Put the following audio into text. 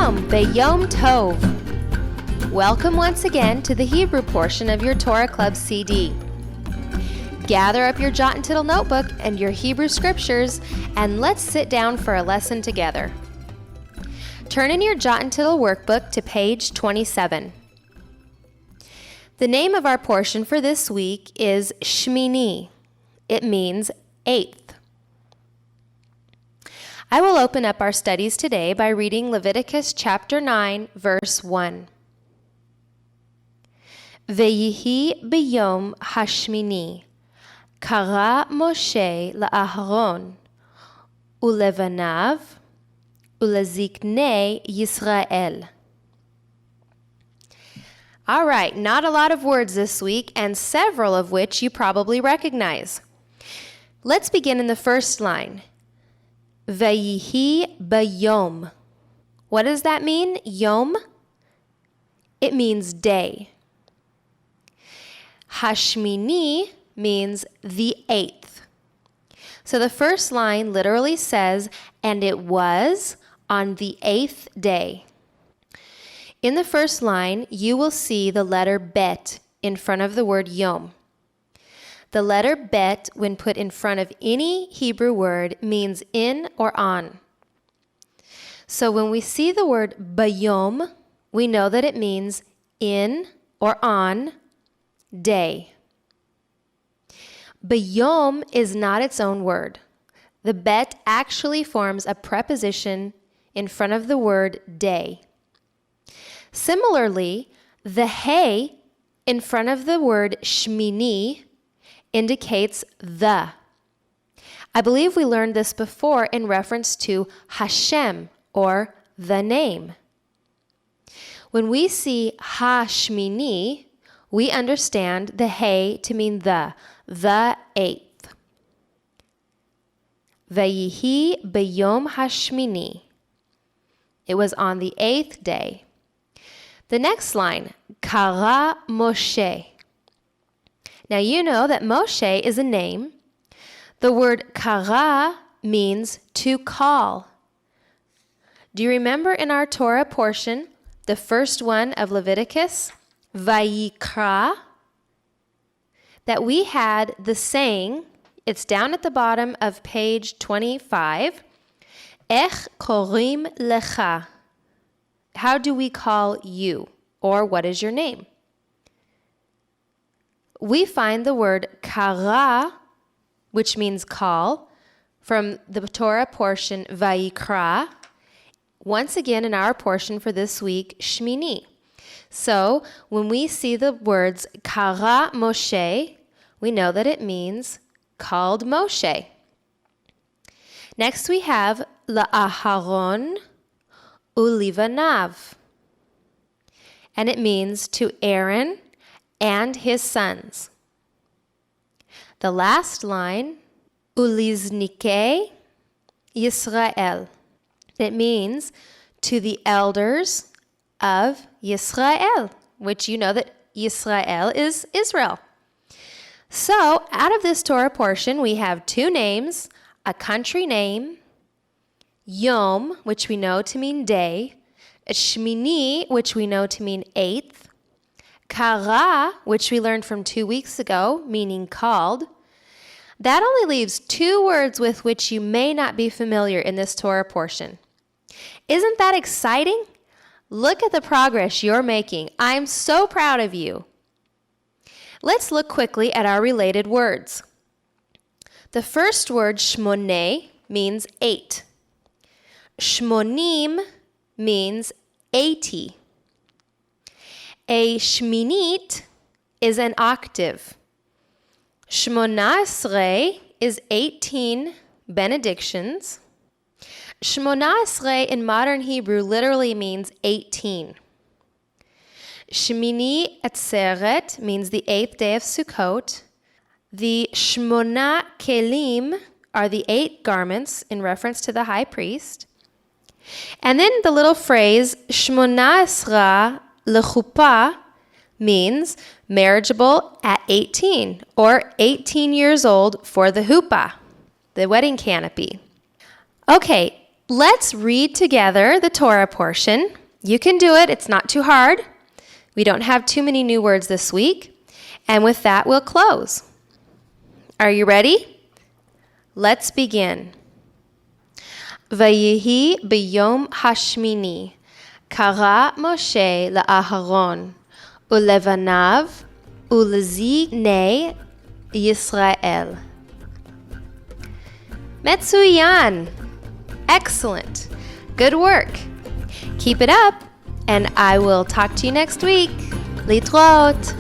Shalom, Yom Tov. Welcome once again to the Hebrew portion of your Torah Club CD. Gather up your jot and tittle notebook and your Hebrew scriptures, and let's sit down for a lesson together. Turn in your jot and tittle workbook to page 27. The name of our portion for this week is Shmini. It means eighth. I will open up our studies today by reading Leviticus chapter 9, verse 1. Veyihi b'yom hashmini, kara Moshe la'aharon, ulevanav, uleziknei Yisrael. All right, not a lot of words this week, and several of which you probably recognize. Let's begin in the first line. Vayihi bayom. What does that mean, yom? It means day. Hashmini means the eighth. So the first line literally says, and it was on the eighth day. In the first line, you will see the letter bet in front of the word yom. The letter bet, when put in front of any Hebrew word, means in or on. So when we see the word bayom, we know that it means in or on day. Bayom is not its own word. The bet actually forms a preposition in front of the word day. Similarly, the hey in front of the word shmini indicates the. I believe we learned this before in reference to Hashem, or the name. When we see ha-shmini, we understand the hey to mean the eighth. Vayihi b'yom hashmini. It was on the eighth day. The next line, kara Moshe. Now you know that Moshe is a name. The word kara means to call. Do you remember in our Torah portion, the first one of Leviticus, Vayikra, that we had the saying, it's down at the bottom of page 25, Ech korim lecha. How do we call you? Or what is your name? We find the word kara, which means call, from the Torah portion Vayikra, once again in our portion for this week, Shmini. So when we see the words kara Moshe, we know that it means called Moshe. Next we have la'aharon ulivanav, and it means to Aaron and his sons. The last line, uliznike Yisrael. It means to the elders of Yisrael, which you know that Yisrael is Israel. So out of this Torah portion, we have two names, a country name, Yom, which we know to mean day, Shmini, which we know to mean eighth, Kara, which we learned from 2 weeks ago, meaning called. That only leaves two words with which you may not be familiar in this Torah portion. Isn't that exciting? Look at the progress you're making. I'm so proud of you. Let's look quickly at our related words. The first word, shmoneh, means eight. Shmonim means 80. A shminit is an octave. Shmona esrei is 18 benedictions. Shmona esrei in modern Hebrew literally means 18. Shmini Atzeret means the eighth day of Sukkot. The Shmona Kelim are the 8 garments in reference to the high priest. And then the little phrase Shmona Esra Lechuppah means marriageable at 18, or 18 years old for the huppah, the wedding canopy. Okay, let's read together the Torah portion. You can do it. It's not too hard. We don't have too many new words this week. And with that, we'll close. Are you ready? Let's begin. ויהי ביום השמיני, קרא משה לאהרון ולבניו ולזקני ישראל. מצוין! Excellent. Good work. Keep it up, and I will talk to you next week. להתראות.